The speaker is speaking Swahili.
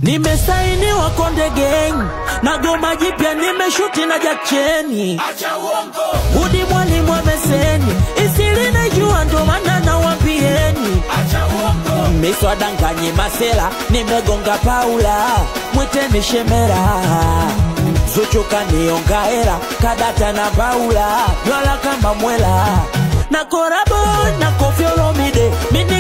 Nimesaini wa Konde Gang na goma jipya nimeshuti na Jakcheni. Acha uongo. Udi Mwalimu ameseni isili najua ndo maana nawaambieni. Acha uongo. Miswa danganyi masela nimegonga Paula mwiteni Shemera. Zuchuka nionga hera kadata na Paula nyola kama mwela. Na korabo na Koffi Olomide mini